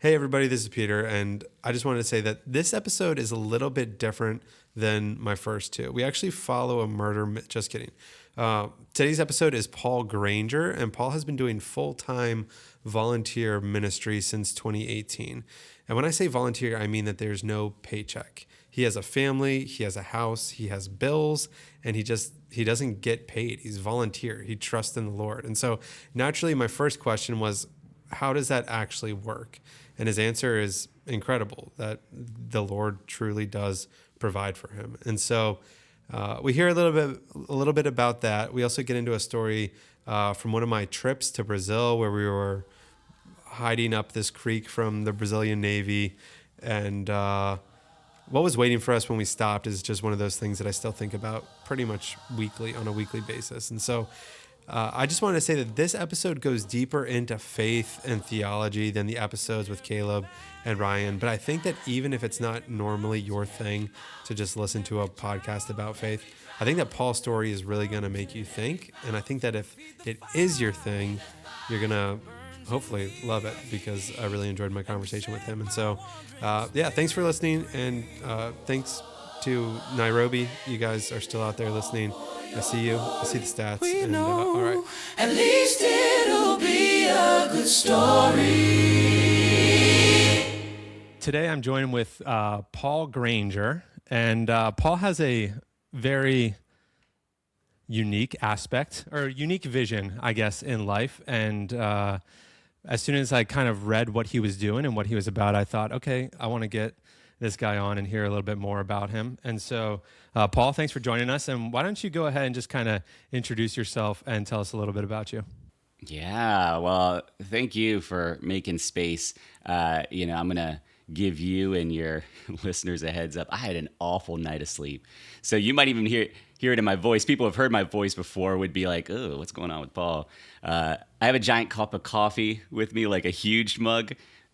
Hey, everybody, this is Peter, and I just wanted to say that this episode is a little bit different than my first two. We actually follow a murder. Just kidding. Today's episode is Paul Granger, and Paul has been doing full-time volunteer ministry since 2018. And when I say volunteer, I mean that there's no paycheck. He has a family, he has a house, he has bills, and he doesn't get paid. He's volunteer. He trusts in the Lord. And so naturally, my first question was, how does that actually work? And his answer is incredible, that the Lord truly does provide for him. And so we hear a little bit about that. We also get into a story from one of my trips to Brazil, where we were hiding up this creek from the Brazilian Navy. And what was waiting for us when we stopped is just one of those things that I still think about pretty much on a weekly basis. And so I just wanted to say that this episode goes deeper into faith and theology than the episodes with Caleb and Ryan. But I think that even if it's not normally your thing to just listen to a podcast about faith, I think that Paul's story is really going to make you think. And I think that if it is your thing, you're going to hopefully love it, because I really enjoyed my conversation with him. And so, thanks for listening. And thanks to Nairobi. You guys are still out there listening. I see you. I see the stats. And, all right. At least it'll be a good story. Today I'm joined with Paul Granger. And Paul has a very unique aspect, or unique vision, I guess, in life. And as soon as I kind of read what he was doing and what he was about, I thought, okay, I want to get this guy on and hear a little bit more about him. And so, Paul, thanks for joining us. And why don't you go ahead and just kind of introduce yourself and tell us a little bit about you? Yeah, well, thank you for making space. I'm going to give you and your listeners a heads up. I had an awful night of sleep. So you might even hear it in my voice. People have heard my voice before, would be like, oh, what's going on with Paul? I have a giant cup of coffee with me, like a huge mug.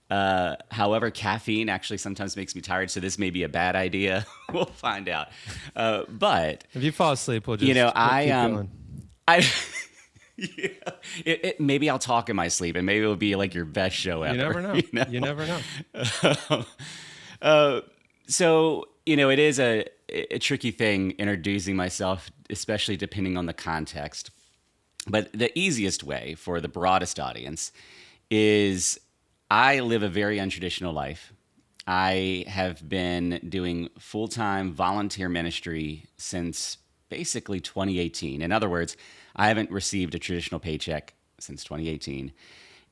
However, caffeine actually sometimes makes me tired, so this may be a bad idea. We'll find out. But if you fall asleep, we'll just keep going. Maybe I'll talk in my sleep, and maybe it'll be like your best show ever. You never know. You never know. So it is a tricky thing introducing myself, especially depending on the context. But the easiest way for the broadest audience is I live a very untraditional life. I have been doing full-time volunteer ministry since basically 2018. In other words, I haven't received a traditional paycheck since 2018.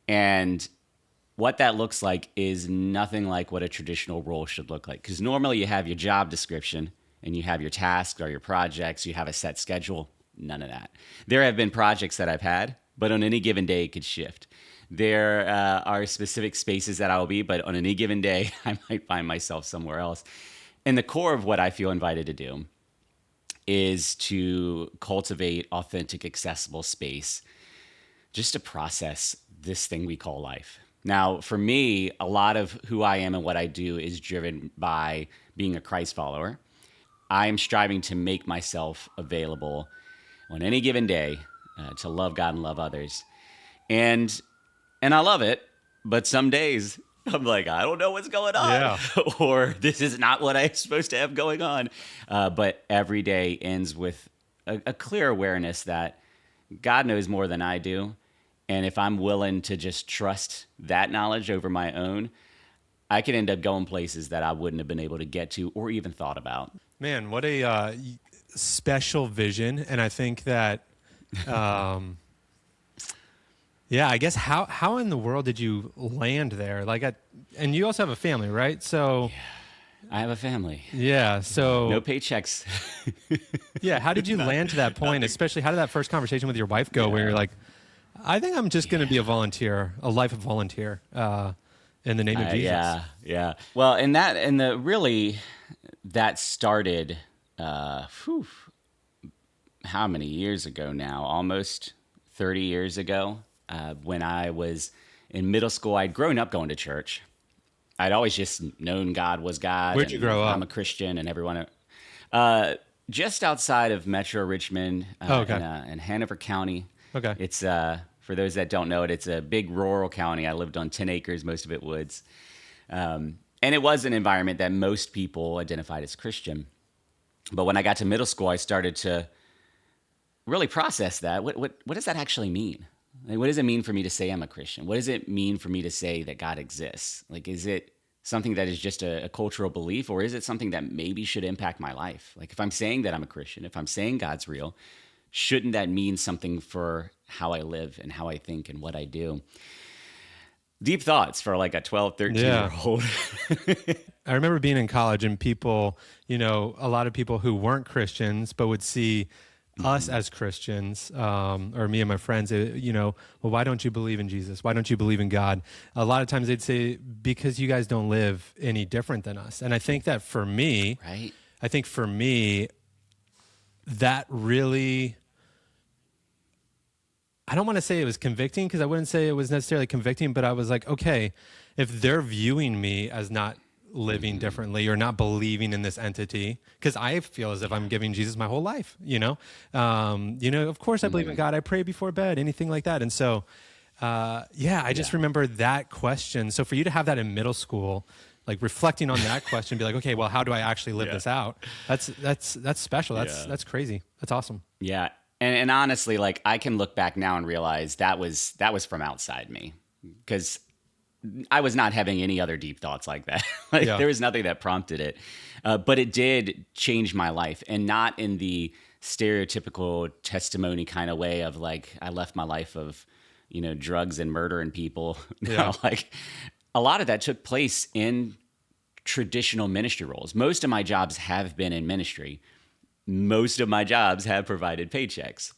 And what that looks like is nothing like what a traditional role should look like. Because normally you have your job description and you have your tasks or your projects, you have a set schedule. None of that. There have been projects that I've had, but on any given day it could shift. There are specific spaces that I will be, but on any given day, I might find myself somewhere else. And the core of what I feel invited to do is to cultivate authentic, accessible space just to process this thing we call life. Now, for me, a lot of who I am and what I do is driven by being a Christ follower. I am striving to make myself available on any given day to love God and love others. And I love it, but some days I'm like, I don't know what's going on. Yeah. Or this is not what I'm supposed to have going on. But every day ends with a clear awareness that God knows more than I do. And if I'm willing to just trust that knowledge over my own, I could end up going places that I wouldn't have been able to get to or even thought about. Man, what a special vision. And I think that, I guess how in the world did you land there? And you also have a family, right? So I have a family. Yeah, so no paychecks. Yeah, how did you land to that point? Especially, how did that first conversation with your wife go, where you're like, I think I'm just going to be a volunteer, a life of volunteer, in the name of Jesus. Yeah. Well, that started, how many years ago now? Almost 30 years ago. When I was in middle school, I'd grown up going to church. I'd always just known God was God. Where'd you grow up? I'm a Christian, and everyone. Just outside of Metro Richmond, in Hanover County. Okay. It's For those that don't know it, it's a big rural county. I lived on 10 acres, most of it woods. And it was an environment that most people identified as Christian. But when I got to middle school, I started to really process that. What does that actually mean? Like, what does it mean for me to say I'm a Christian? What does it mean for me to say that God exists? Like, is it something that is just a cultural belief, or is it something that maybe should impact my life? Like, if I'm saying that I'm a Christian, if I'm saying God's real, shouldn't that mean something for how I live and how I think and what I do? Deep thoughts for like a 12, 13-year-old. I remember being in college and people, a lot of people who weren't Christians but would see us as Christians, or me and my friends, well, why don't you believe in Jesus? Why don't you believe in God? A lot of times they'd say, because you guys don't live any different than us. And I think that for me, that really, I don't want to say it was convicting, because I wouldn't say it was necessarily convicting, but I was like, okay, if they're viewing me as not living differently or not believing in this entity, because I feel as if I'm giving Jesus my whole life, of course I believe in God. I pray before bed, anything like that. And so, I just remember that question. So for you to have that in middle school, like reflecting on that question, be like, okay, well, how do I actually live this out? That's special. That's crazy. That's awesome. Yeah. And honestly, like, I can look back now and realize that was from outside me, because I was not having any other deep thoughts like that. There was nothing that prompted it. But it did change my life, and not in the stereotypical testimony kind of way of like, I left my life of, drugs and murdering people. No, like, a lot of that took place in traditional ministry roles. Most of my jobs have been in ministry. Most of my jobs have provided paychecks.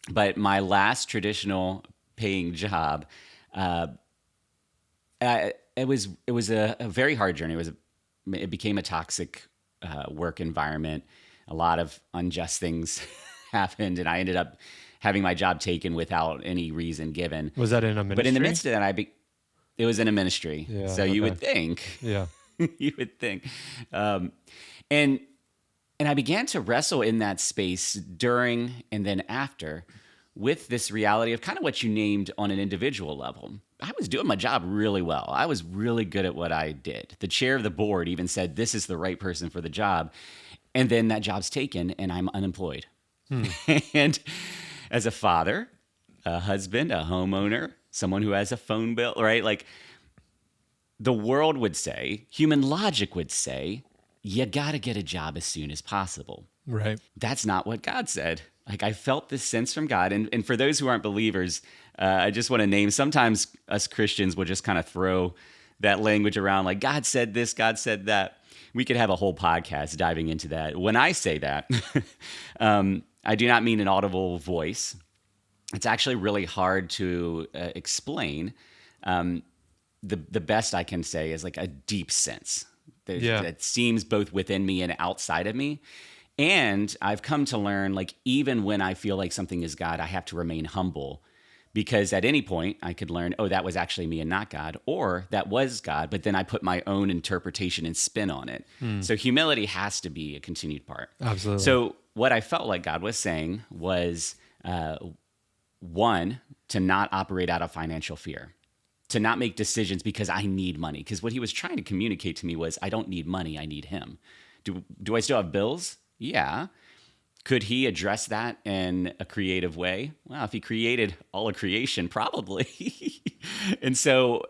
But my last traditional paying job, it was a very hard journey. It became a toxic work environment. A lot of unjust things happened, and I ended up having my job taken without any reason given. Was that in a ministry? But in the midst of that, it was in a ministry. Yeah, so you would think. Yeah. You would think. And I began to wrestle in that space during and then after with this reality of kind of what you named on an individual level. I was doing my job really well. I was really good at what I did. The chair of the board even said, this is the right person for the job. And then that job's taken and I'm unemployed. And as a father, a husband, a homeowner, someone who has a phone bill, right? Like, the world would say, human logic would say, you got to get a job as soon as possible. Right. That's not what God said. Like, I felt this sense from God. And for those who aren't believers, I just want to name, sometimes us Christians will just kind of throw that language around, like, God said this, God said that. We could have a whole podcast diving into that. When I say that, I do not mean an audible voice. It's actually really hard to explain. The best I can say is like a deep sense that seems both within me and outside of me. And I've come to learn, like, even when I feel like something is God, I have to remain humble, because at any point I could learn, oh, that was actually me and not God, or that was God, but then I put my own interpretation and spin on it. So humility has to be a continued part. Absolutely. So what I felt like God was saying was, one, to not operate out of financial fear, to not make decisions because I need money. Because what he was trying to communicate to me was, I don't need money, I need him. Do I still have bills? Yeah. Could he address that in a creative way? Well, if he created all of creation, probably. And so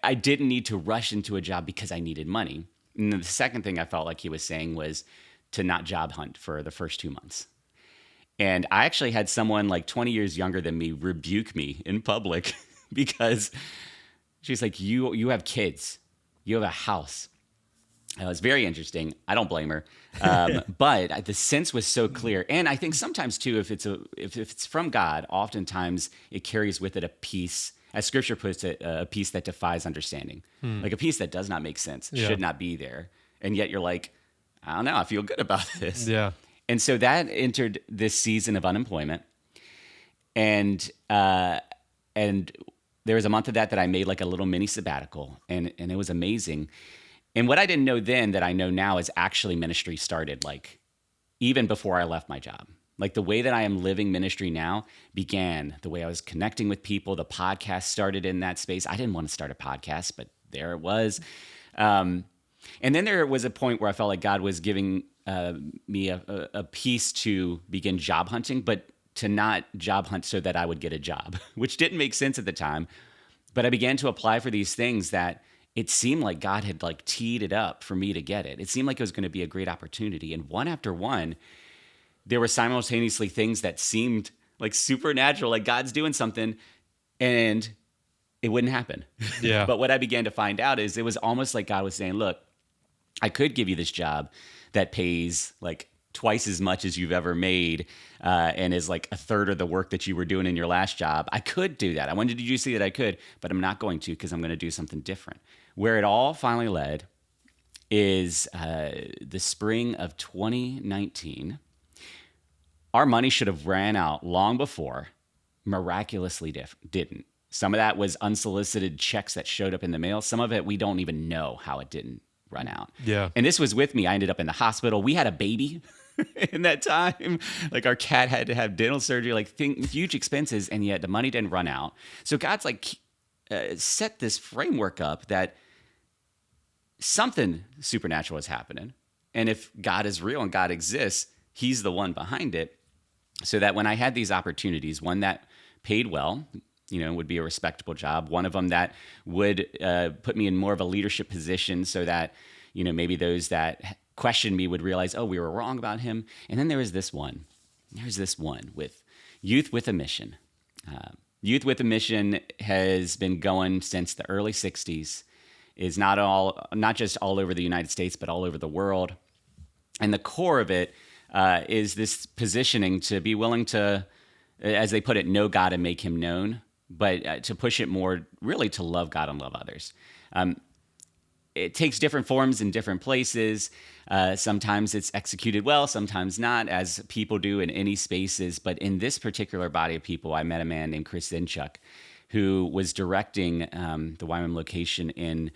I didn't need to rush into a job because I needed money. And the second thing I felt like he was saying was to not job hunt for the first 2 months. And I actually had someone like 20 years younger than me rebuke me in public because she's like, you have kids, you have a house. It was very interesting. I don't blame her. But the sense was so clear. And I think sometimes too, if it's from God, oftentimes it carries with it a peace, as scripture puts it, a peace that defies understanding. Like a peace that does not make sense, should not be there. And yet you're like, I don't know, I feel good about this. Yeah. And so that entered this season of unemployment. And there was a month of that I made like a little mini sabbatical, and it was amazing. And what I didn't know then that I know now is actually ministry started like even before I left my job. Like the way that I am living ministry now began the way I was connecting with people. The podcast started in that space. I didn't want to start a podcast, but there it was. And then there was a point where I felt like God was giving me a piece to begin job hunting, but to not job hunt so that I would get a job, which didn't make sense at the time. But I began to apply for these things that it seemed like God had like teed it up for me to get it. It seemed like it was going to be a great opportunity. And one after one, there were simultaneously things that seemed like supernatural, like God's doing something, and it wouldn't happen. Yeah. But what I began to find out is it was almost like God was saying, look, I could give you this job that pays like twice as much as you've ever made and is like a third of the work that you were doing in your last job. I could do that. I wanted you to see that I could, but I'm not going to because I'm going to do something different. Where it all finally led is the spring of 2019. Our money should have ran out long before, miraculously didn't. Some of that was unsolicited checks that showed up in the mail. Some of it, we don't even know how it didn't run out. Yeah. And this was with me. I ended up in the hospital. We had a baby in that time. Like our cat had to have dental surgery, like huge expenses, and yet the money didn't run out. So God's like set this framework up that something supernatural is happening. And if God is real and God exists, he's the one behind it. So that when I had these opportunities, one that paid well, would be a respectable job. One of them that would put me in more of a leadership position so that, maybe those that questioned me would realize, oh, we were wrong about him. And then there was this one. There's this one with Youth with a Mission. Youth with a Mission has been going since the early 60s, is not just all over the United States, but all over the world. And the core of it is this positioning to be willing to, as they put it, know God and make him known, but to push it more really to love God and love others. It takes different forms in different places. Sometimes it's executed well, sometimes not, as people do in any spaces. But in this particular body of people, I met a man named Chris Zinchuk, who was directing the YWAM location in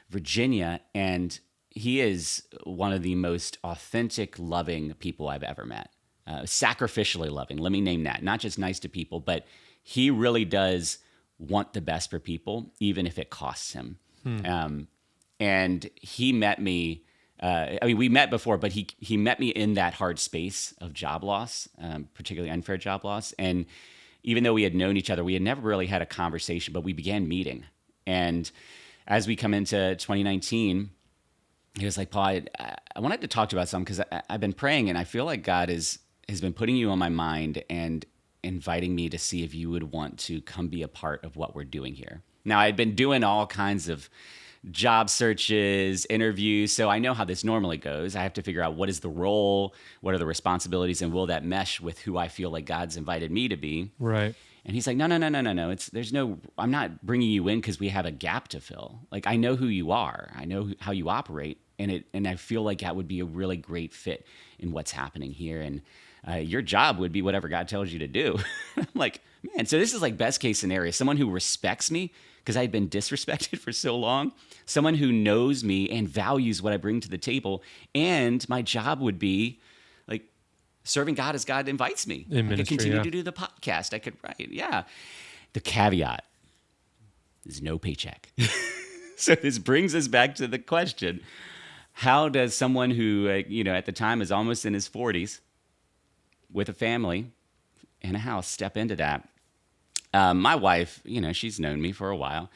Virginia, and he is one of the most authentic, loving people I've ever met. Sacrificially loving, let me name that. Not just nice to people, but he really does want the best for people, even if it costs him. And he met me, we met before, but he met me in that hard space of job loss, particularly unfair job loss. And even though we had known each other, we had never really had a conversation, but we began meeting. And as we come into 2019, he was like, Paul, I wanted to talk to you about something because I've been praying and I feel like God has been putting you on my mind and inviting me to see if you would want to come be a part of what we're doing here. Now, I'd been doing all kinds of job searches, interviews, so I know how this normally goes. I have to figure out what is the role, what are the responsibilities, and will that mesh with who I feel like God's invited me to be? Right. And he's like, no. I'm not bringing you in because we have a gap to fill. Like, I know who you are. I know how you operate. And I feel like that would be a really great fit in what's happening here. And your job would be whatever God tells you to do. I'm like, man, so this is like best case scenario. Someone who respects me because I've been disrespected for so long. Someone who knows me and values what I bring to the table. And my job would be like serving God as God invites me. In I could ministry, continue yeah. to do the podcast. I could write. Yeah. The caveat is no paycheck. So this brings us back to the question. How does someone who, at the time is almost in his 40s with a family and a house step into that? My wife, she's known me for a while,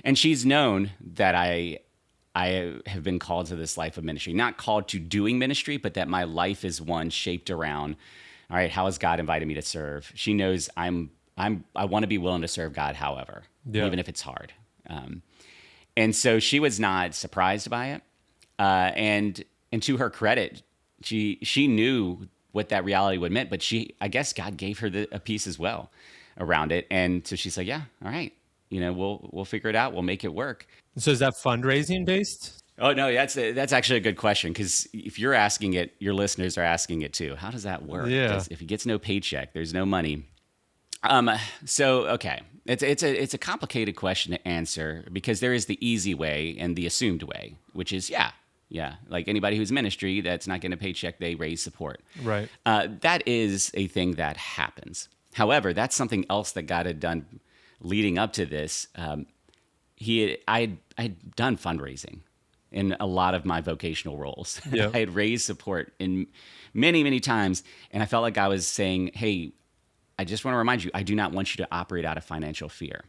and she's known that I have been called to this life of ministry. Not called to doing ministry, but that my life is one shaped around, all right, how has God invited me to serve? She knows I want to be willing to serve God, however, even if it's hard. And so she was not surprised by it. And to her credit, she knew what that reality would mean, but I guess God gave her a piece as well around it. And so she's like, yeah, all right, we'll figure it out. We'll make it work. So is that fundraising based? Oh no, that's actually a good question. Cause if you're asking it, your listeners are asking it too. How does that work? Yeah. 'Cause if he gets no paycheck, there's no money. So, okay. It's a complicated question to answer because there is the easy way and the assumed way, which is, yeah, Yeah, like anybody who's ministry that's not getting a paycheck, they raise support. Right. That is a thing that happens. However, that's something else that God had done leading up to this. I'd done fundraising in a lot of my vocational roles. Yep. I had raised support in many, many times, and I felt like I was saying, "Hey, I just want to remind you, I do not want you to operate out of financial fear."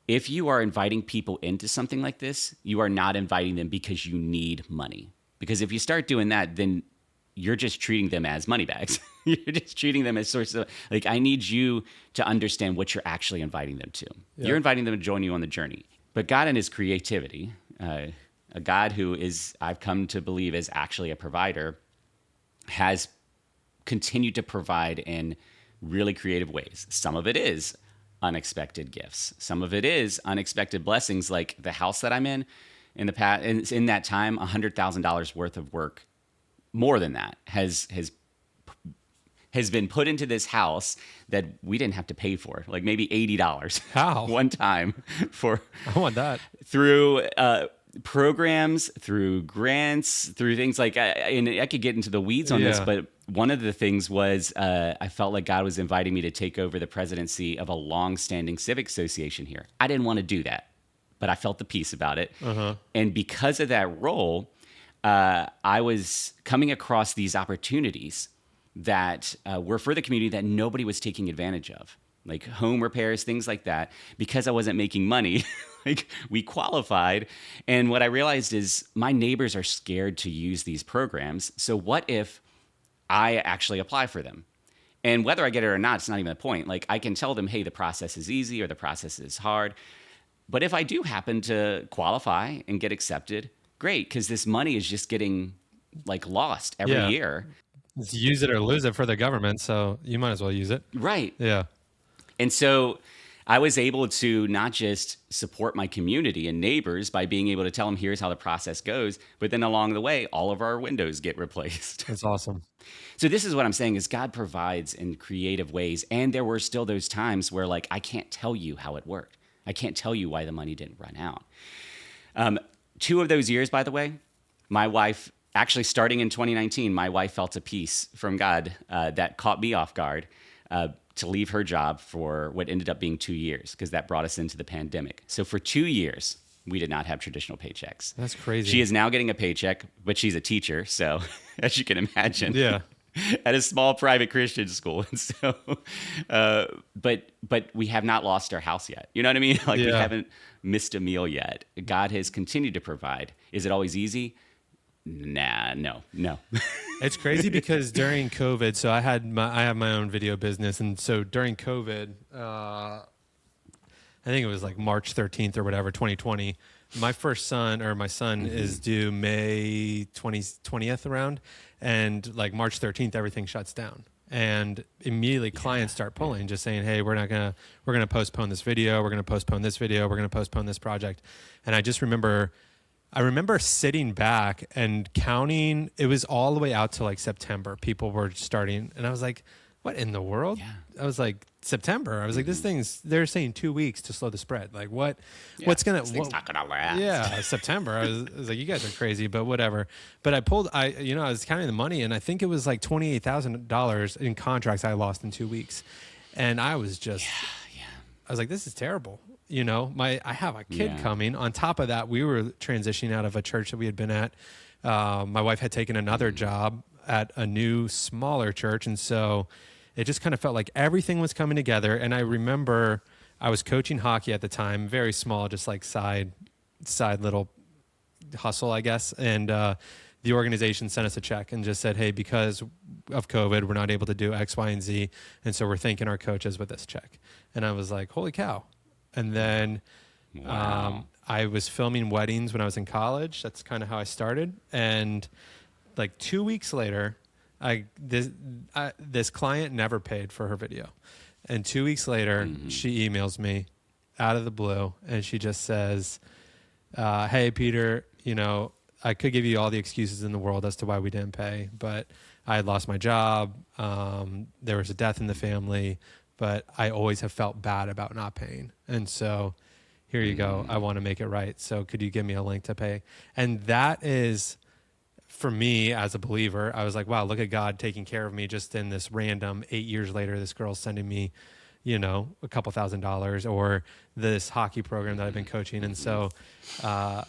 If you are inviting people into something like this, you are not inviting them because you need money. Because if you start doing that, then you're just treating them as money bags. You're just treating them as sources of, like, I need you to understand what you're actually inviting them to. Yeah. You're inviting them to join you on the journey. But God in his creativity, a God who is, I've come to believe, is actually a provider, has continued to provide in really creative ways. Some of it is unexpected gifts. Some of it is unexpected blessings, like the house that I'm in the past. And in that time, $100,000 worth of work, more than that, has been put into this house that we didn't have to pay for, like maybe $80. How? One time for I want that. through programs, through grants, through things like, and I could get into the weeds on this, Yeah. but one of the things was I felt like God was inviting me to take over the presidency of a long-standing civic association here. I didn't want to do that, but I felt the peace about it. And because of that role, I was coming across these opportunities that were for the community that nobody was taking advantage of, like home repairs, things like that. Because I wasn't making money, like, we qualified. And what I realized is my neighbors are scared to use these programs. So what if I actually apply for them? And whether I get it or not, it's not even the point. Like, I can tell them, hey, the process is easy or the process is hard. But if I do happen to qualify and get accepted, great, because this money is just getting like lost every Yeah. year. It's use it or lose it for the government, so you might as well use it. Right. Yeah. And so I was able to not just support my community and neighbors by being able to tell them, here's how the process goes, but then along the way, all of our windows get replaced. That's awesome. So this is what I'm saying is God provides in creative ways. And there were still those times where, like, I can't tell you how it worked. I can't tell you why the money didn't run out. 2 of those years, by the way, my wife, actually starting in 2019, my wife felt a peace from God that caught me off guard to leave her job for what ended up being 2 years, because that brought us into the pandemic. So for 2 years, we did not have traditional paychecks. That's crazy. She is now getting a paycheck, but she's a teacher. So as you can imagine, Yeah. at a small private Christian school. And so, but we have not lost our house yet. You know what I mean? Like, we Yeah. haven't missed a meal yet. God has continued to provide. Is it always easy? Nah, no. It's crazy because during COVID, so I have my own video business, and so during COVID, I think it was like March 13th or whatever, 2020. My son is due May 20th around, and like March 13th, everything shuts down. And immediately clients start pulling, just saying, hey, we're gonna postpone this video, we're gonna postpone this video, we're gonna postpone this project. And I remember sitting back and counting. It was all the way out to like September. People were starting, and I was like, what in the world? Yeah. I was like, September. I was like, they're saying 2 weeks to slow the spread. Like, what's This thing's not gonna last. yeah, September. I was like, you guys are crazy, but whatever. But I was counting the money, and I think it was like $28,000 in contracts I lost in 2 weeks. And I was just, I was like, this is terrible. You know, I have a kid coming. On top of that, we were transitioning out of a church that we had been at. My wife had taken another job at a new, smaller church. And so it just kind of felt like everything was coming together. And I remember I was coaching hockey at the time, very small, just like side little hustle, I guess. And the organization sent us a check and just said, hey, because of COVID, we're not able to do X, Y, and Z. And so we're thanking our coaches with this check. And I was like, holy cow. And then I was filming weddings when I was in college. That's kind of how I started. And like 2 weeks later, this client never paid for her video. And 2 weeks later, she emails me out of the blue, and she just says, hey, Peter, I could give you all the excuses in the world as to why we didn't pay, but I had lost my job. There was a death in the family, but I always have felt bad about not paying. And so here you go. I want to make it right. So could you give me a link to pay? And that is, for me as a believer, I was like, wow, look at God taking care of me just in this random 8 years later, this girl's sending me, a couple $1,000, or this hockey program that I've been coaching. And so, I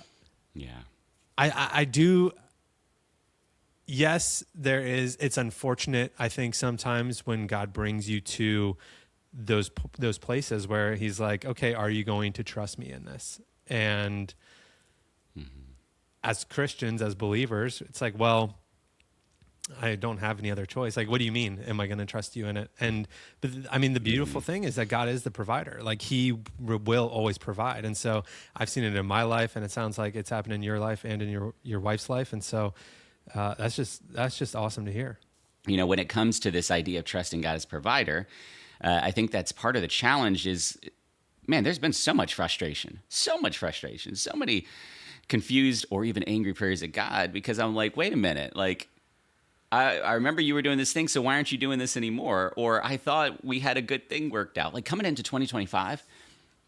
do. Yes, it's unfortunate, I think, sometimes when God brings you to those places where he's like, okay, are you going to trust me in this? And as Christians, as believers, it's like, well, I don't have any other choice. Like, what do you mean? Am I going to trust you in it? But the beautiful thing is that God is the provider. Like, he will always provide. And so I've seen it in my life, and it sounds like it's happened in your life and in your wife's life. And so that's just awesome to hear. When it comes to this idea of trusting God as provider, I think that's part of the challenge is, man, there's been so much frustration, so many confused or even angry prayers at God, because I'm like, wait a minute, like, I remember you were doing this thing, so why aren't you doing this anymore? Or I thought we had a good thing worked out. Like, coming into 2025,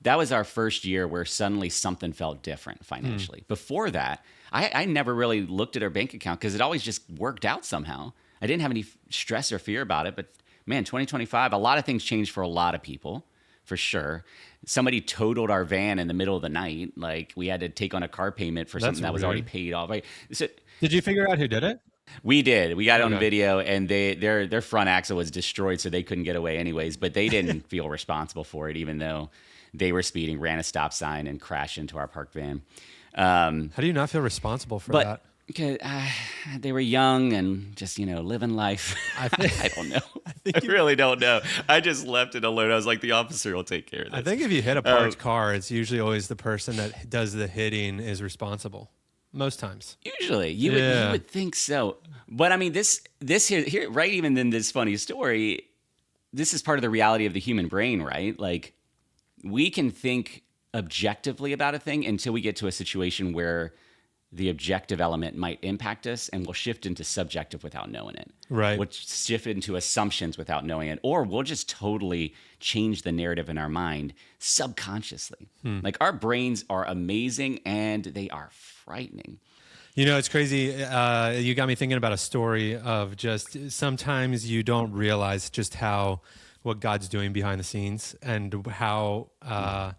that was our first year where suddenly something felt different financially. Before that, I never really looked at our bank account because it always just worked out somehow. I didn't have any stress or fear about it. But man, 2025, a lot of things changed for a lot of people, for sure. Somebody totaled our van in the middle of the night. Like, we had to take on a car payment for something that was already paid off. Right? So, did you figure out who did it? We did. We got it on video, and their front axle was destroyed, so they couldn't get away anyways. But they didn't feel responsible for it, even though they were speeding, ran a stop sign, and crashed into our parked van. How do you not feel responsible for that? Because they were young and just, living life. I don't know. I really don't know. I just left it alone. I was like, the officer will take care of this. I think if you hit a parked car, it's usually always the person that does the hitting is responsible. Most times. Usually. You would think so. But I mean, this here, right, even in this funny story, this is part of the reality of the human brain, right? Like, we can think objectively about a thing until we get to a situation where the objective element might impact us, and we'll shift into subjective without knowing it. Right. We'll shift into assumptions without knowing it, or we'll just totally change the narrative in our mind subconsciously. Like, our brains are amazing and they are frightening. It's crazy. You got me thinking about a story of just sometimes you don't realize just what God's doing behind the scenes, and how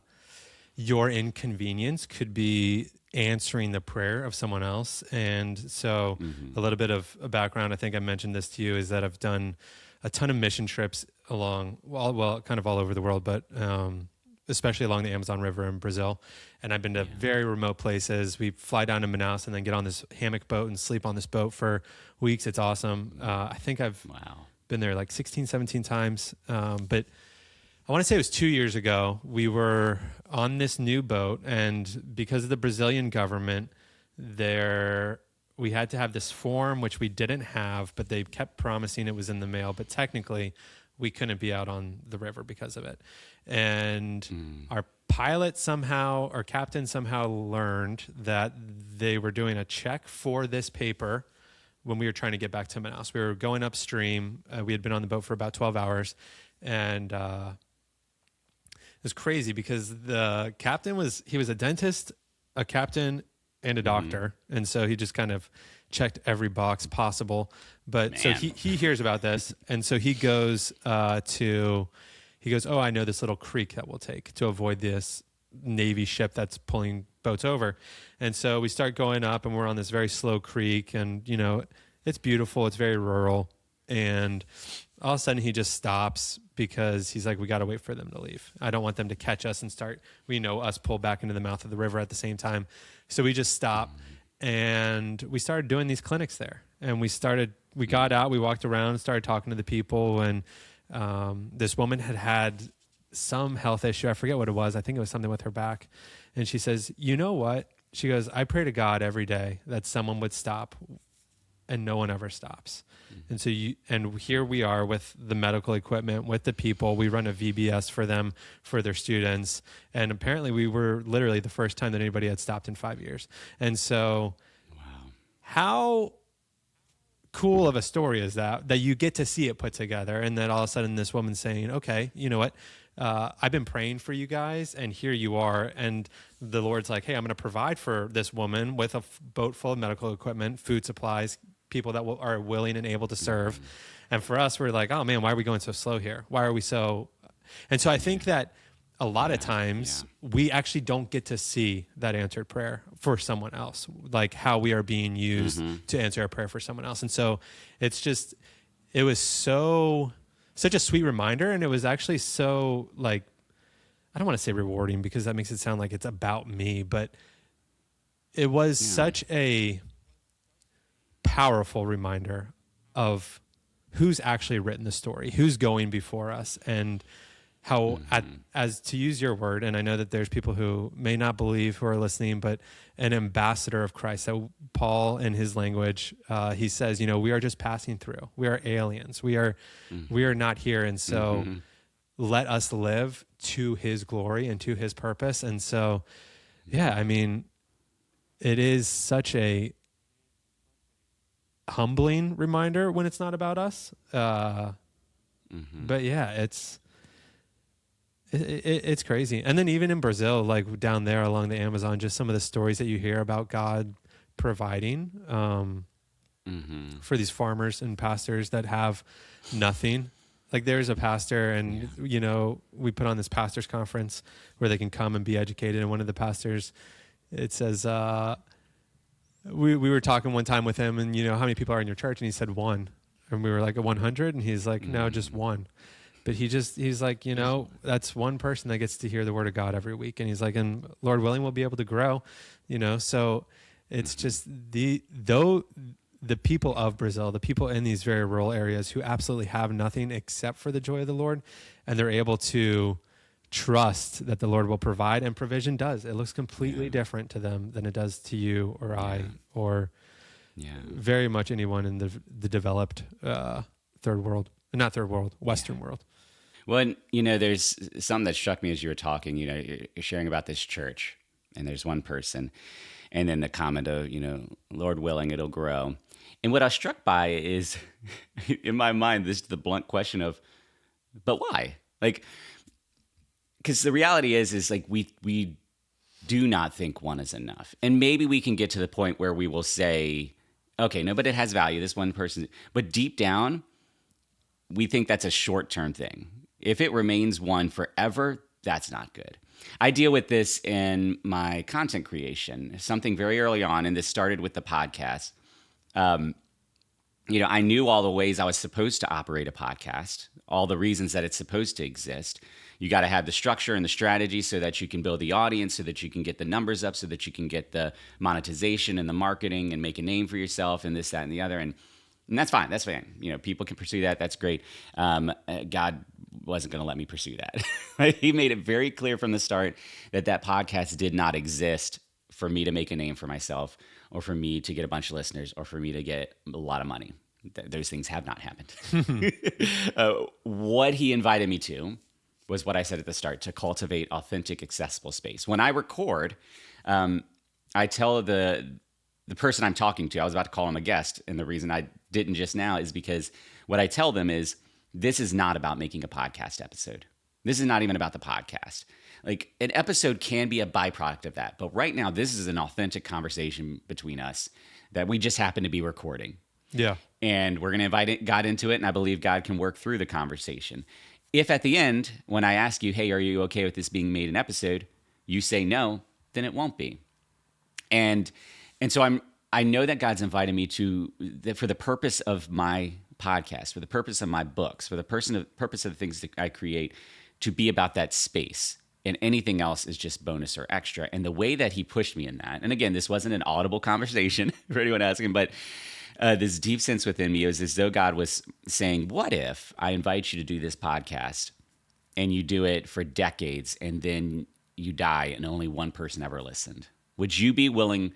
your inconvenience could be answering the prayer of someone else. And so a little bit of a background, I think I mentioned this to you, is that I've done a ton of mission trips kind of all over the world, but especially along the Amazon River in Brazil. And I've been to very remote places. We fly down to Manaus and then get on this hammock boat and sleep on this boat for weeks. It's awesome. I think I've been there like 16, 17 times. But I want to say it was 2 years ago. We were on this new boat, and because of the Brazilian government, we had to have this form, which we didn't have, but they kept promising it was in the mail. But technically, we couldn't be out on the river because of it. And our captain somehow learned that they were doing a check for this paper when we were trying to get back to Manaus. We were going upstream. We had been on the boat for about 12 hours, and it was crazy because the captain was a dentist, a captain, and a doctor. And so he just kind of checked every box possible. But so he hears about this. And so he goes, oh, I know this little creek that we'll take to avoid this Navy ship that's pulling boats over. And so we start going up, and we're on this very slow creek, and, it's beautiful. It's very rural. And all of a sudden he just stops because he's like, we got to wait for them to leave. I don't want them to catch us and us pull back into the mouth of the river at the same time. So we just stopped, and we started doing these clinics there. And we got out, we walked around, started talking to the people. And this woman had some health issue. I forget what it was. I think it was something with her back. And she says, you know what? She goes, I pray to God every day that someone would stop, and no one ever stops. And so here we are with the medical equipment, with the people. We run a VBS for them, for their students. And apparently we were literally the first time that anybody had stopped in 5 years. And so how cool of a story is that you get to see it put together, and then all of a sudden this woman's saying, okay, you know what? I've been praying for you guys, and here you are. And the Lord's like, hey, I'm going to provide for this woman with a boat full of medical equipment, food supplies, people that are willing and able to serve. And for us, we're like, oh man, why are we going so slow here? Why are we so? And so I think that a lot of times we actually don't get to see that answered prayer for someone else, like how we are being used to answer a prayer for someone else. And so it was such a sweet reminder. And it was actually so, like, I don't want to say rewarding because that makes it sound like it's about me, but it was such a powerful reminder of who's actually written the story, who's going before us, and how, as to use your word, and I know that there's people who may not believe who are listening, but an ambassador of Christ. So Paul, in his language, he says, we are just passing through. We are aliens. We are not here, and so let us live to His glory and to His purpose. And so, I mean, it is such a humbling reminder when it's not about us. But it's crazy. And then even in Brazil, like down there along the Amazon, just some of the stories that you hear about God providing for these farmers and pastors that have nothing. Like there's a pastor and, we put on this pastors conference where they can come and be educated. And one of the pastors, it says, we were talking one time with him and, how many people are in your church? And he said 1. And we were like, 100? And he's like, no, just 1. But he's like, that's one person that gets to hear the word of God every week. And he's like, and Lord willing, we'll be able to grow, so it's just the people of Brazil, the people in these very rural areas who absolutely have nothing except for the joy of the Lord. And they're able to trust that the Lord will provide, and provision does. It looks completely different to them than it does to you or I, or very much anyone in the developed Western world. Well, there's something that struck me as you were talking, you're sharing about this church, and there's one person, and then the comment of, Lord willing, it'll grow. And what I was struck by is, in my mind, this is the blunt question of, but why? Like, because the reality is like we do not think one is enough. And maybe we can get to the point where we will say, okay, no, but it has value, this one person. But deep down, we think that's a short-term thing. If it remains one forever, that's not good. I deal with this in my content creation, something very early on, and this started with the podcast. I knew all the ways I was supposed to operate a podcast, all the reasons that it's supposed to exist. You got to have the structure and the strategy so that you can build the audience, so that you can get the numbers up, so that you can get the monetization and the marketing and make a name for yourself and this, that, and the other. And that's fine. That's fine. People can pursue that. That's great. God wasn't going to let me pursue that. He made it very clear from the start that podcast did not exist for me to make a name for myself, or for me to get a bunch of listeners, or for me to get a lot of money. Those things have not happened. What he invited me to was what I said at the start, to cultivate authentic, accessible space. When I record, I tell the person I'm talking to, I was about to call him a guest, and the reason I didn't just now is because what I tell them is, this is not about making a podcast episode. This is not even about the podcast. Like, an episode can be a byproduct of that, but right now, this is an authentic conversation between us that we just happen to be recording. Yeah. And we're going to invite God into it, and I believe God can work through the conversation. If at the end, when I ask you, hey, are you okay with this being made an episode, you say no, then it won't be. And so I know that God's invited me for the purpose of my podcast, for the purpose of my books, for the purpose of the things that I create, to be about that space. And anything else is just bonus or extra. And the way that he pushed me in that, and again, this wasn't an audible conversation for anyone asking, but this deep sense within me, it was as though God was saying, what if I invite you to do this podcast and you do it for decades and then you die and only one person ever listened? Would you be willing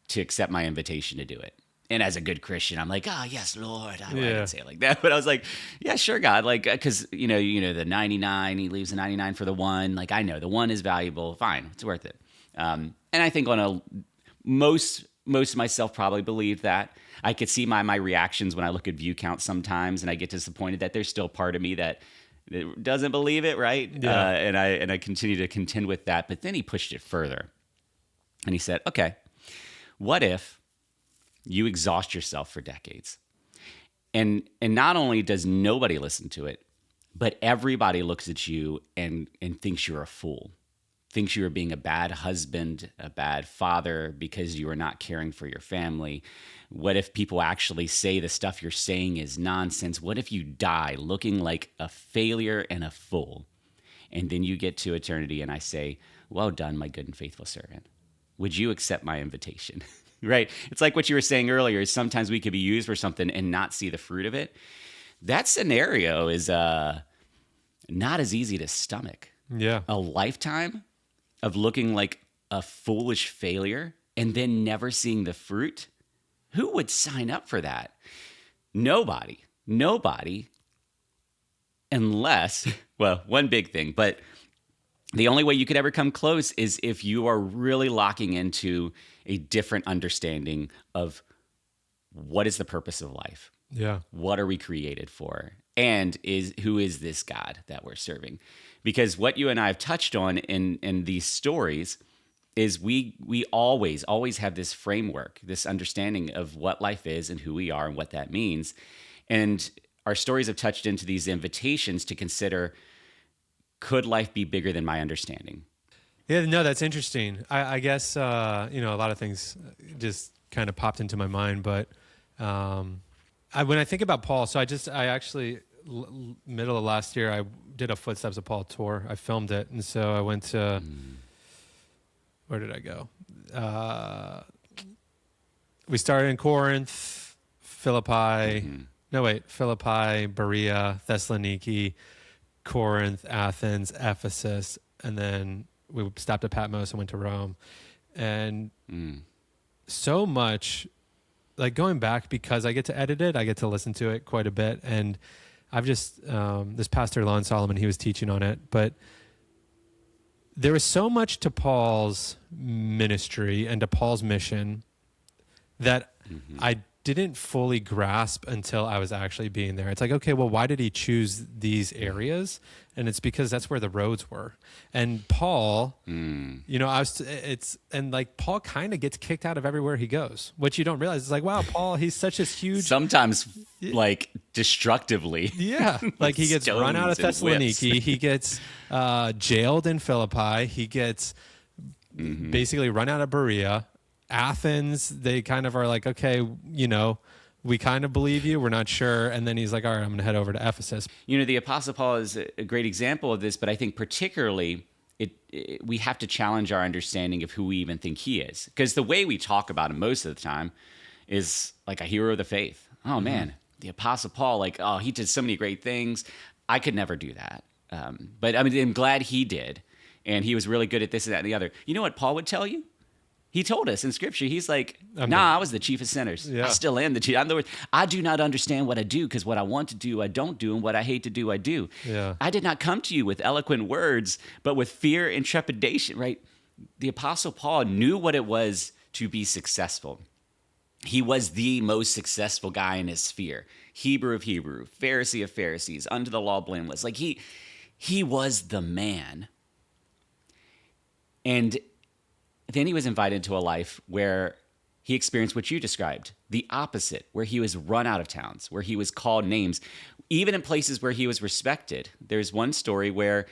to accept my invitation to do it? And as a good Christian, I'm like, yes, Lord. I didn't say it like that, but I was like, yeah, sure, God. Like, because, the 99, he leaves the 99 for the one. Like, I know the one is valuable. Fine, it's worth it. And I think most of myself probably believed that. I could see my reactions when I look at view count sometimes, and I get disappointed that there's still part of me that It doesn't believe it, right? Yeah. And I continue to contend with that. But then he pushed it further. And he said, okay, what if you exhaust yourself for decades? And not only does nobody listen to it, but everybody looks at you and thinks you're a fool, thinks you are being a bad husband, a bad father because you are not caring for your family. What if people actually say the stuff you're saying is nonsense? What if you die looking like a failure and a fool? And then you get to eternity and I say, well done, my good and faithful servant. Would you accept my invitation? Right? It's like what you were saying earlier, is sometimes we could be used for something and not see the fruit of it. That scenario is not as easy to stomach. Yeah. A lifetime of looking like a foolish failure and then never seeing the fruit. Who would sign up for that? Nobody. Unless, well, one big thing, but the only way you could ever come close is if you are really locking into a different understanding of what is the purpose of life. Yeah. What are we created for? And who is this God that we're serving? Because what you and I have touched on in these stories is we always have this framework, this understanding of what life is and who we are and what that means. And our stories have touched into these invitations to consider, could life be bigger than my understanding? Yeah, no, that's interesting. I guess, a lot of things just kind of popped into my mind, but when I think about Paul, so I actually, middle of last year, I did a Footsteps of Paul tour. I filmed it. And so I went to, where did I go? We started in Corinth, Philippi, Berea, Thessaloniki, Corinth, Athens, Ephesus, and then we stopped at Patmos and went to Rome. And so much, like going back, because I get to edit it, I get to listen to it quite a bit. And I've just, this pastor, Lon Solomon, he was teaching on it, but there was so much to Paul's ministry and to Paul's mission that I didn't fully grasp until I was actually being there. It's like, okay, well, why did he choose these areas? And it's because that's where the roads were. And Paul, Paul kind of gets kicked out of everywhere he goes, which you don't realize. It's like, wow, Paul, he's such this huge. Sometimes like destructively. Yeah. Like he gets run out of Thessaloniki. He gets jailed in Philippi. He gets basically run out of Berea. Athens, they kind of are like, okay, we kind of believe you. We're not sure. And then he's like, all right, I'm going to head over to Ephesus. The Apostle Paul is a great example of this, but I think particularly we have to challenge our understanding of who we even think he is. Because the way we talk about him most of the time is like a hero of the faith. Oh, man, the Apostle Paul, like, oh, he did so many great things. I could never do that. But I mean, I'm glad he did. And he was really good at this and that and the other. You know what Paul would tell you? He told us in Scripture, he's like, I was the chief of sinners. Yeah. I still am the chief. In other words, I do not understand what I do because what I want to do, I don't do, and what I hate to do, I do. Yeah. I did not come to you with eloquent words, but with fear and trepidation, right? The Apostle Paul knew what it was to be successful. He was the most successful guy in his sphere. Hebrew of Hebrew, Pharisee of Pharisees, under the law blameless. Like he was the man. And then he was invited to a life where he experienced what you described, the opposite, where he was run out of towns, where he was called names, even in places where he was respected. There's one story where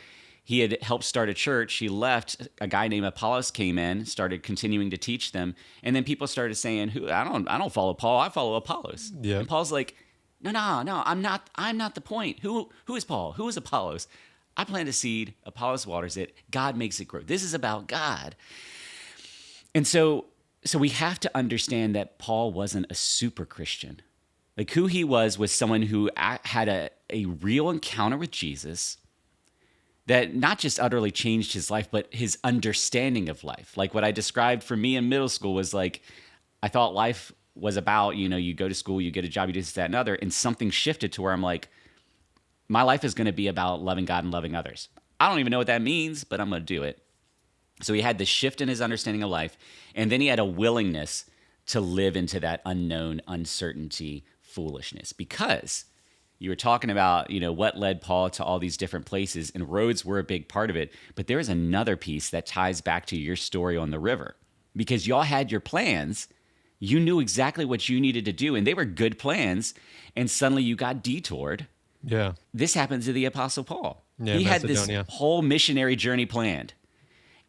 he had helped start a church. He left. A guy named Apollos came in, started continuing to teach them, and then people started saying, "Who? I don't follow Paul. I follow Apollos." Yeah. And Paul's like, "No, I'm not the point. Who is Paul? Who is Apollos? I plant a seed. Apollos waters it. God makes it grow. This is about God." And so we have to understand that Paul wasn't a super Christian. Like who he was someone who had a real encounter with Jesus that not just utterly changed his life, but his understanding of life. Like what I described for me in middle school was like, I thought life was about, you go to school, you get a job, you do this, that, and other, and something shifted to where I'm like, my life is going to be about loving God and loving others. I don't even know what that means, but I'm going to do it. So he had this shift in his understanding of life, and then he had a willingness to live into that unknown, uncertainty, foolishness, because You were talking about, what led Paul to all these different places, and roads were a big part of it. But there is another piece that ties back to your story on the river, because y'all had your plans. You knew exactly what you needed to do, and they were good plans. And suddenly you got detoured. Yeah. This happened to the Apostle Paul. Yeah, he had this Macedonia. whole missionary journey planned.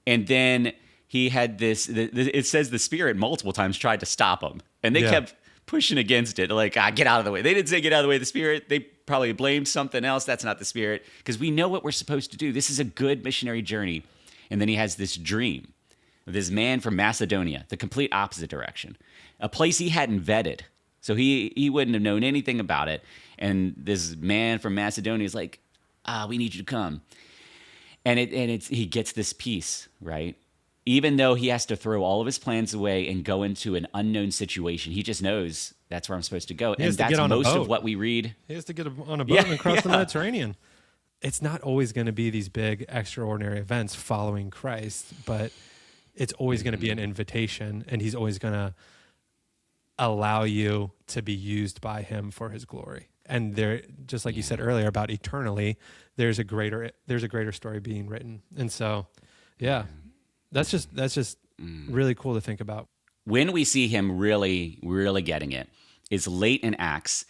And then he had this, it says the Spirit multiple times tried to stop him. And they kept pushing against it, like, get out of the way. They didn't say get out of the way of the Spirit. They probably blamed something else. That's not the Spirit, because we know what we're supposed to do. This is a good missionary journey. And then he has this dream of this man from Macedonia, the complete opposite direction, a place he hadn't vetted. So he wouldn't have known anything about it. And this man from Macedonia is like, we need you to come. And he gets this peace, right? Even though he has to throw all of his plans away and go into an unknown situation, he just knows that's where I'm supposed to go. And that's most of what we read. He has to get on a boat and cross the Mediterranean. It's not always going to be these big, extraordinary events following Christ, but it's always going to be an invitation, and he's always going to allow you to be used by him for his glory. And there, just like you said earlier about eternally, there's a greater story being written. And so, that's just really cool to think about. When we see him really, really getting it is late in Acts,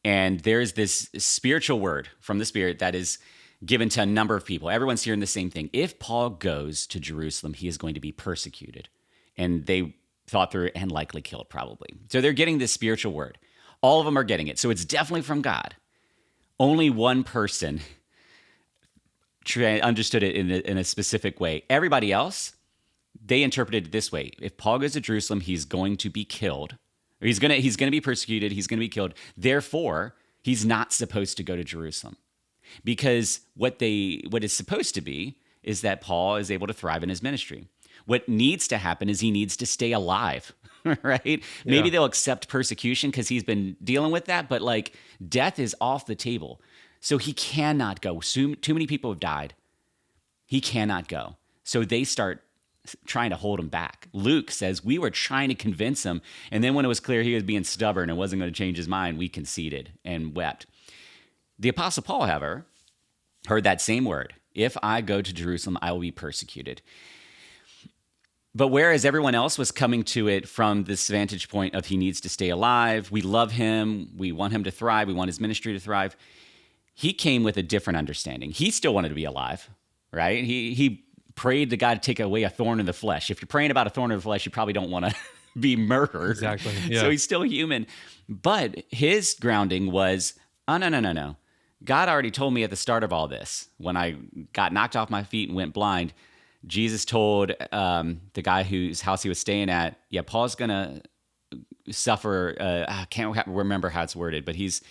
and there's this spiritual word from the Spirit that is given to a number of people. Everyone's hearing the same thing. If Paul goes to Jerusalem, he is going to be persecuted. And they thought through it and likely killed, probably. So they're getting this spiritual word. All of them are getting it. So it's definitely from God. Only one person understood it in a specific way. Everybody else, they interpreted it this way. If Paul goes to Jerusalem, he's going to be killed. Or he's going to be persecuted. He's going to be killed. Therefore, he's not supposed to go to Jerusalem. Because what is supposed to be is that Paul is able to thrive in his ministry. What needs to happen is he needs to stay alive, right? Maybe they'll accept persecution because he's been dealing with that, but like death is off the table. So he cannot go. Too many people have died. He cannot go. So they start trying to hold him back. Luke says, we were trying to convince him, and then when it was clear he was being stubborn and wasn't going to change his mind, we conceded and wept. The Apostle Paul, however, heard that same word. If I go to Jerusalem, I will be persecuted. But whereas everyone else was coming to it from this vantage point of he needs to stay alive, we love him, we want him to thrive, we want his ministry to thrive, he came with a different understanding. He still wanted to be alive, right? He prayed to God to take away a thorn in the flesh. If you're praying about a thorn in the flesh, you probably don't want to be murdered. Exactly. Yeah. So he's still human. But his grounding was, no. God already told me at the start of all this, when I got knocked off my feet and went blind, Jesus told the guy whose house he was staying at, Paul's going to suffer. I can't remember how it's worded, but he's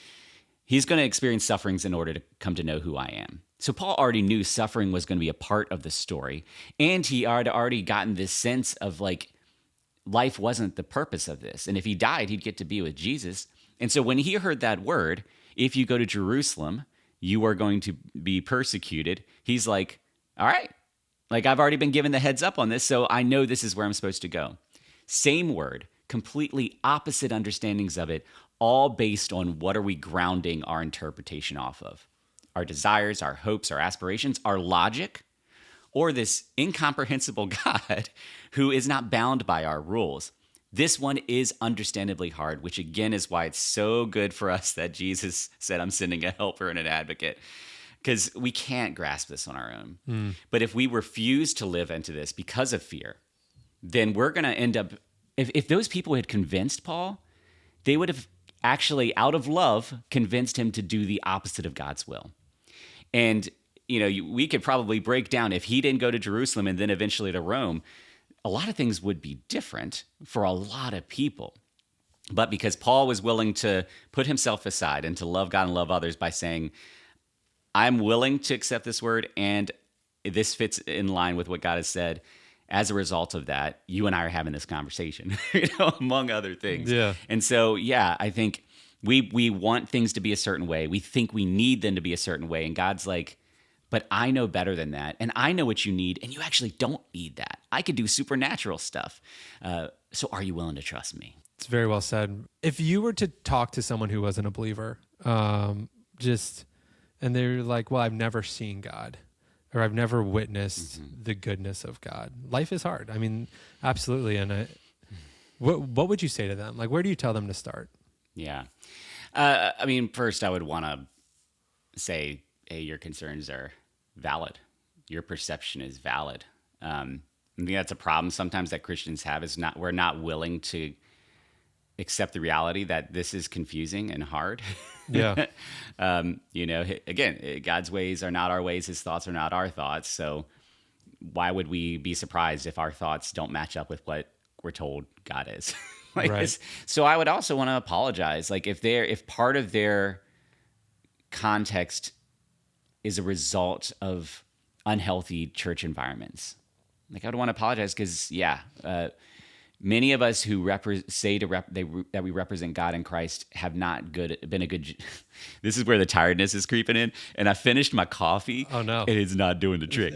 going to experience sufferings in order to come to know who I am. So Paul already knew suffering was going to be a part of the story. And he had already gotten this sense of like, life wasn't the purpose of this. And if he died, he'd get to be with Jesus. And so when he heard that word, if you go to Jerusalem, you are going to be persecuted. He's like, all right, like I've already been given the heads up on this, so I know this is where I'm supposed to go. Same word, completely opposite understandings of it, all based on what are we grounding our interpretation off of? Our desires, our hopes, our aspirations, our logic, or this incomprehensible God who is not bound by our rules. This one is understandably hard, which again is why it's so good for us that Jesus said, I'm sending a helper and an advocate, because we can't grasp this on our own. But if we refuse to live into this because of fear, then we're going to end up, if those people had convinced Paul, they would have actually, out of love, convinced him to do the opposite of God's will. And, we could probably break down if he didn't go to Jerusalem and then eventually to Rome, a lot of things would be different for a lot of people. But because Paul was willing to put himself aside and to love God and love others by saying, I'm willing to accept this word, and this fits in line with what God has said. As a result of that, you and I are having this conversation, among other things. Yeah. And so, I think we want things to be a certain way. We think we need them to be a certain way. And God's like, but I know better than that. And I know what you need. And you actually don't need that. I could do supernatural stuff. So are you willing to trust me? It's very well said. If you were to talk to someone who wasn't a believer, and they're like, well, I've never seen God, or I've never witnessed the goodness of God. Life is hard. I mean, absolutely. And what would you say to them? Like, where do you tell them to start? Yeah. I mean, first, I would want to say, hey, your concerns are valid. Your perception is valid. I think that's a problem sometimes that Christians have, is we're not willing to accept the reality that this is confusing and hard. Yeah. Again, God's ways are not our ways. His thoughts are not our thoughts. So why would we be surprised if our thoughts don't match up with what we're told God is? Right. So I would also want to apologize. Like if part of their context is a result of unhealthy church environments, like I would want to apologize because many of us who that we represent God in Christ have not been a good. This is where the tiredness is creeping in, and I finished my coffee. Oh no, and it's not doing the trick.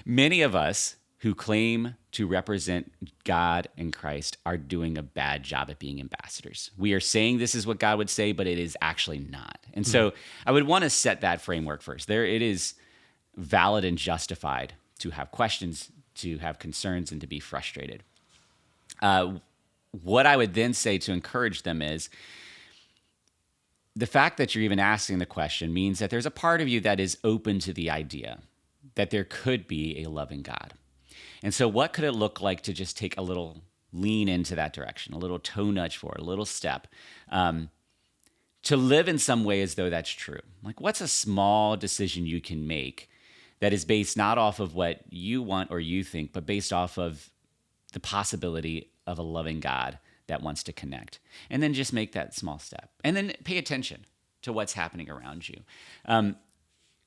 Many of us who claim to represent God and Christ are doing a bad job at being ambassadors. We are saying this is what God would say, but it is actually not. And so I would want to set that framework first. It is valid and justified to have questions, to have concerns, and to be frustrated. What I would then say to encourage them is the fact that you're even asking the question means that there's a part of you that is open to the idea that there could be a loving God. And so what could it look like to just take a little lean into that direction, a little toe nudge forward, a little step, to live in some way as though that's true? Like, what's a small decision you can make that is based not off of what you want or you think, but based off of the possibility of a loving God that wants to connect? And then just make that small step. And then pay attention to what's happening around you.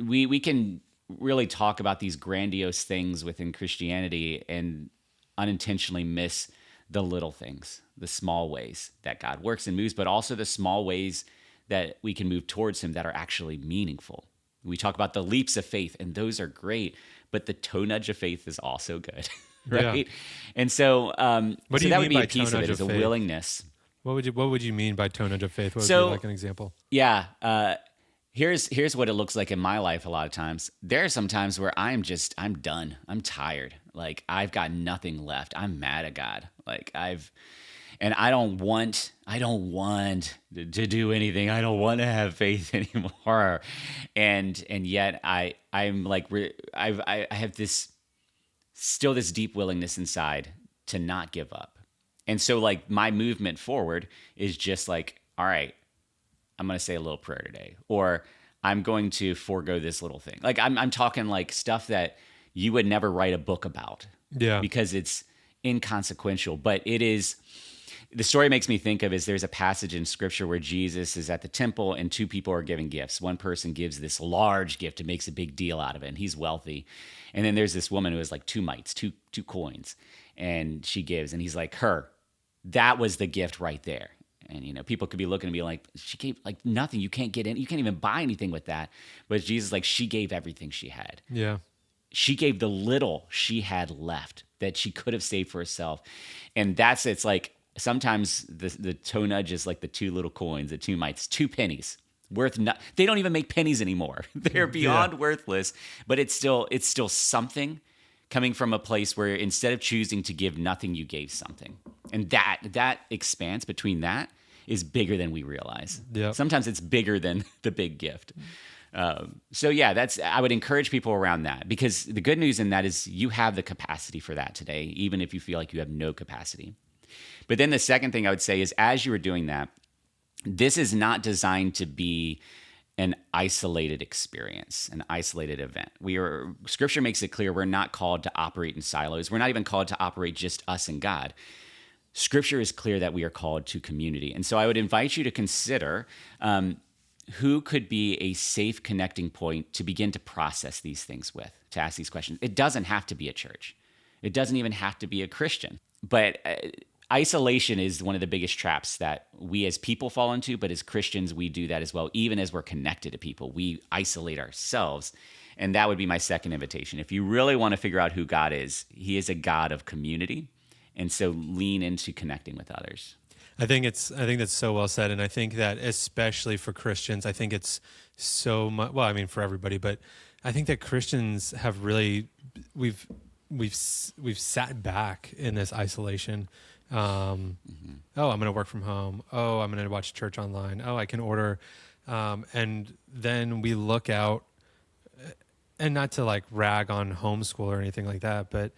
We can really talk about these grandiose things within Christianity and unintentionally miss the little things, the small ways that God works and moves, but also the small ways that we can move towards him that are actually meaningful. We talk about the leaps of faith, and those are great, but the toe nudge of faith is also good, right? Yeah. And so, What do you that mean would be by a piece toe of nudge it, is a of faith? willingness. What would you mean by toe nudge of faith? What would So- be like an example? Yeah. Here's what it looks like in my life a lot of times. There are some times where I'm done. I'm tired. Like, I've got nothing left. I'm mad at God. Like, I don't want to do anything. I don't want to have faith anymore. And yet I'm like, I have this deep willingness inside to not give up. And so, like, my movement forward is just like, all right, I'm going to say a little prayer today, or I'm going to forego this little thing. Like, I'm talking like stuff that you would never write a book about, because it's inconsequential, but it is. The story makes me think of is there's a passage in scripture where Jesus is at the temple and two people are giving gifts. One person gives this large gift and makes a big deal out of it, and he's wealthy. And then there's this woman who has like 2 mites, two coins, and she gives, and he's like, that was the gift right there. And, people could be looking and be like, she gave like nothing. You can't get in. You can't even buy anything with that. But Jesus, like, she gave everything she had. Yeah. She gave the little she had left that she could have saved for herself. And it's like, sometimes the toe nudge is like the 2 little coins, the 2 mites, 2 pennies worth. They don't even make pennies anymore. They're beyond worthless, but it's still something coming from a place where instead of choosing to give nothing, you gave something. And that expanse between that is bigger than we realize. Yep. Sometimes it's bigger than the big gift. I would encourage people around that, because the good news in that is you have the capacity for that today, even if you feel like you have no capacity. But then the second thing I would say is, as you are doing that, this is not designed to be an isolated experience, an isolated event. Scripture makes it clear we're not called to operate in silos. We're not even called to operate just us and God. Scripture is clear that we are called to community. And so I would invite you to consider who could be a safe connecting point to begin to process these things with, to ask these questions. It doesn't have to be a church. It doesn't even have to be a Christian. But isolation is one of the biggest traps that we as people fall into, but as Christians, we do that as well. Even as we're connected to people, we isolate ourselves. And that would be my second invitation. If you really want to figure out who God is, he is a God of community. And so lean into connecting with others. I think that's so well said, and I think that especially for Christians, I think it's so much. Well, I mean for everybody, but I think that Christians have really we've we've sat back in this isolation. Oh, I'm going to work from home. Oh, I'm going to watch church online. Oh, I can order, and then we look out, and not to like rag on homeschool or anything like that, but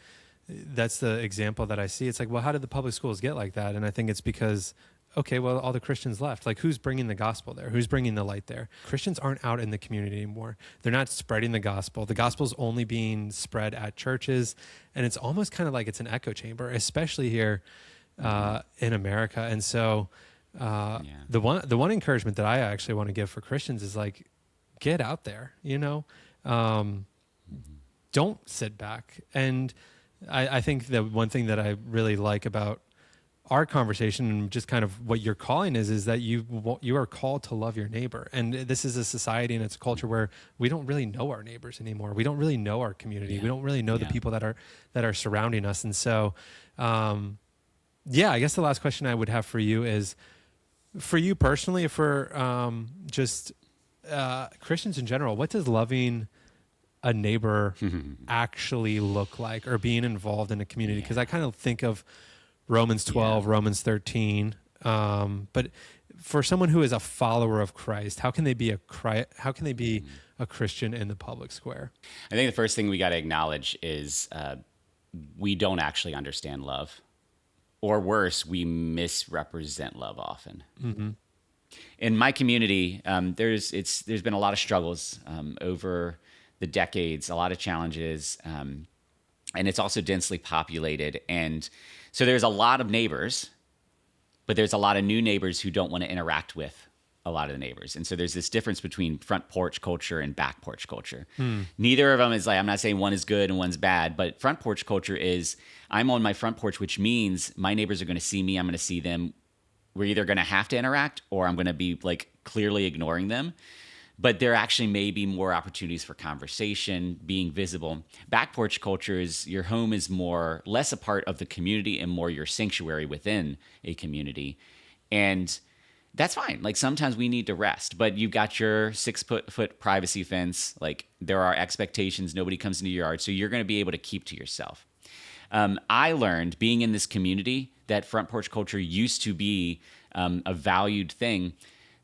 that's the example that I see. It's like, well, how did the public schools get like that? And I think it's because, okay, well, all the Christians left. Like, who's bringing the gospel there? Who's bringing the light there? Christians aren't out in the community anymore. They're not spreading the gospel. The gospel's only being spread at churches, and it's almost kind of like it's an echo chamber, especially here in America. And so the one encouragement that I actually want to give for Christians is like, get out there, don't sit back. And I think that one thing that I really like about our conversation and just kind of what you're calling is that you are called to love your neighbor. And this is a society and it's a culture where we don't really know our neighbors anymore. We don't really know our community. Yeah. We don't really know the people that are surrounding us. And so, I guess the last question I would have for you is, for you personally, for just Christians in general, what does loving a neighbor actually look like, or being involved in a community? Because I kind of think of Romans 12, Romans 13. But for someone who is a follower of Christ, how can they be a Christian in the public square? I think the first thing we got to acknowledge is we don't actually understand love, or worse, we misrepresent love often. Mm-hmm. In my community, there's been a lot of struggles over the decades, a lot of challenges, and it's also densely populated. And so there's a lot of neighbors, but there's a lot of new neighbors who don't want to interact with a lot of the neighbors. And so there's this difference between front porch culture and back porch culture. Neither of them is like, I'm not saying one is good and one's bad, but front porch culture is, I'm on my front porch, which means my neighbors are going to see me, I'm going to see them. We're either going to have to interact, or I'm going to be like clearly ignoring them. But there actually may be more opportunities for conversation, being visible. Back porch culture is, your home is less a part of the community and more your sanctuary within a community. And that's fine. Like, sometimes we need to rest, but you've got your 6-foot privacy fence. Like, there are expectations. Nobody comes into your yard. So you're going to be able to keep to yourself. I learned, being in this community, that front porch culture used to be a valued thing,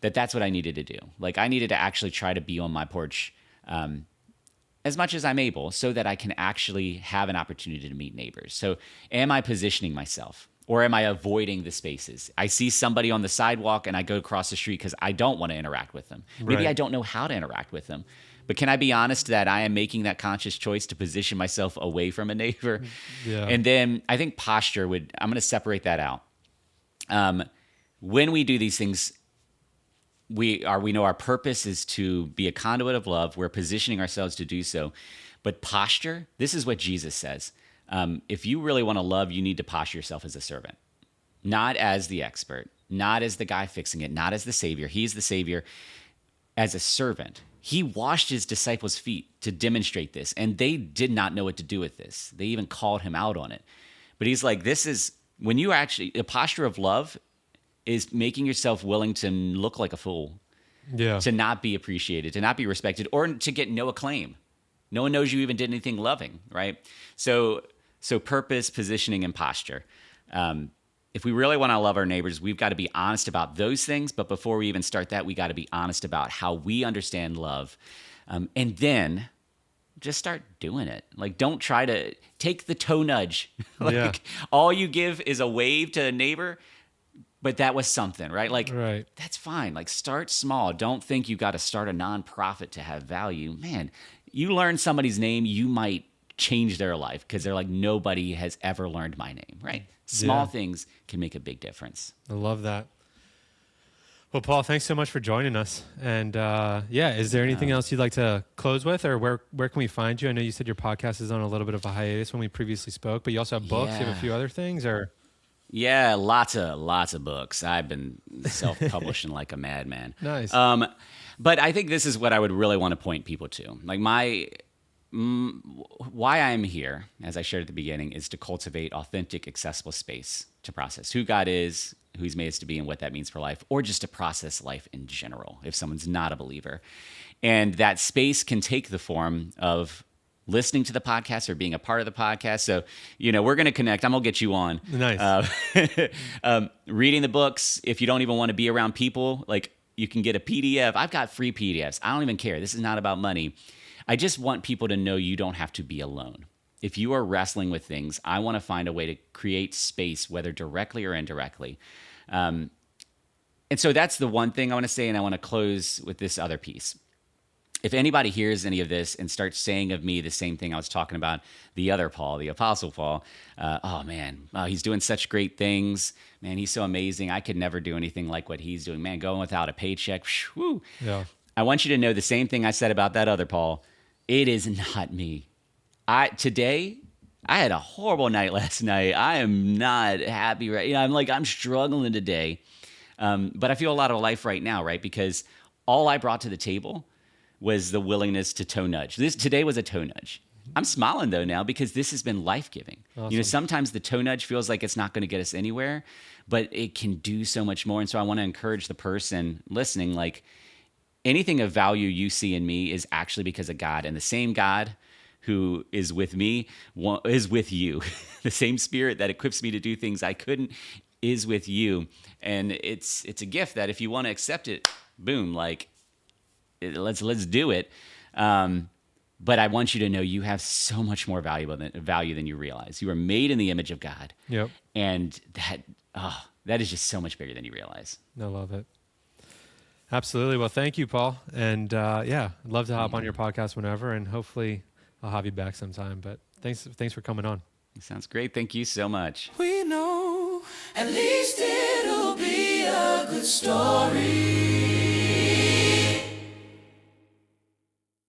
that's what I needed to do. Like, I needed to actually try to be on my porch as much as I'm able, so that I can actually have an opportunity to meet neighbors. So am I positioning myself, or am I avoiding the spaces? I see somebody on the sidewalk and I go across the street because I don't want to interact with them. Maybe I don't know how to interact with them. But can I be honest that I am making that conscious choice to position myself away from a neighbor? Yeah. And then I think posture I'm going to separate that out. When we do these things, we know our purpose is to be a conduit of love. We're positioning ourselves to do so. But posture, this is what Jesus says. If you really want to love, you need to posture yourself as a servant, not as the expert, not as the guy fixing it, not as the savior. He's the savior. As a servant, he washed his disciples' feet to demonstrate this, and they did not know what to do with this. They even called him out on it. But he's like, this is when you actually, a posture of love is making yourself willing to look like a fool, to not be appreciated, to not be respected, or to get no acclaim. No one knows you even did anything loving, right? So purpose, positioning, and posture. If we really want to love our neighbors, we've got to be honest about those things. But before we even start that, we got to be honest about how we understand love. And then just start doing it. Like, don't try to take the toe nudge. All you give is a wave to a neighbor. But that was something, right? Like, That's fine. Like, start small. Don't think you got to start a nonprofit to have value. Man, you learn somebody's name, you might change their life, because they're like, nobody has ever learned my name, right? Small things can make a big difference. I love that. Well, Paul, thanks so much for joining us. And is there anything else you'd like to close with, or where can we find you? I know you said your podcast is on a little bit of a hiatus when we previously spoke, but you also have books. You have a few other things, or... Yeah, lots of books. I've been self-publishing like a madman. Nice. But I think this is what I would really want to point people to. Like, why I'm here, as I shared at the beginning, is to cultivate authentic, accessible space to process who God is, who he's made us to be and what that means for life, or just to process life in general if someone's not a believer. And that space can take the form of listening to the podcast or being a part of the podcast. So, we're going to connect. I'm going to get you on. Nice. Reading the books. If you don't even want to be around people, like, you can get a PDF. I've got free PDFs. I don't even care. This is not about money. I just want people to know you don't have to be alone. If you are wrestling with things, I want to find a way to create space, whether directly or indirectly. And so that's the one thing I want to say, and I want to close with this other piece. If anybody hears any of this and starts saying of me the same thing I was talking about, the other Paul, the Apostle Paul, he's doing such great things. Man, he's so amazing. I could never do anything like what he's doing. Man, going without a paycheck. Whew. Yeah. I want you to know the same thing I said about that other Paul. It is not me. Today, I had a horrible night last night. I am not happy right. I'm struggling today. But I feel a lot of life right now, right? Because all I brought to the table was the willingness to toe nudge. Today was a toe nudge. I'm smiling though now because this has been life-giving. Awesome. Sometimes the toe nudge feels like it's not going to get us anywhere, but it can do so much more. And so I want to encourage the person listening, like, anything of value you see in me is actually because of God, and the same God who is with me is with you. The same Spirit that equips me to do things I couldn't is with you. And it's a gift that if you want to accept it, boom, let's do it. But I want you to know you have so much more value than you realize. You are made in the image of God. Yep. And that is just so much bigger than you realize. I love it. Absolutely. Well, thank you, Paul. And I'd love to hop on your podcast whenever, and hopefully I'll have you back sometime. But thanks for coming on. Sounds great. Thank you so much. We know at least it'll be a good story.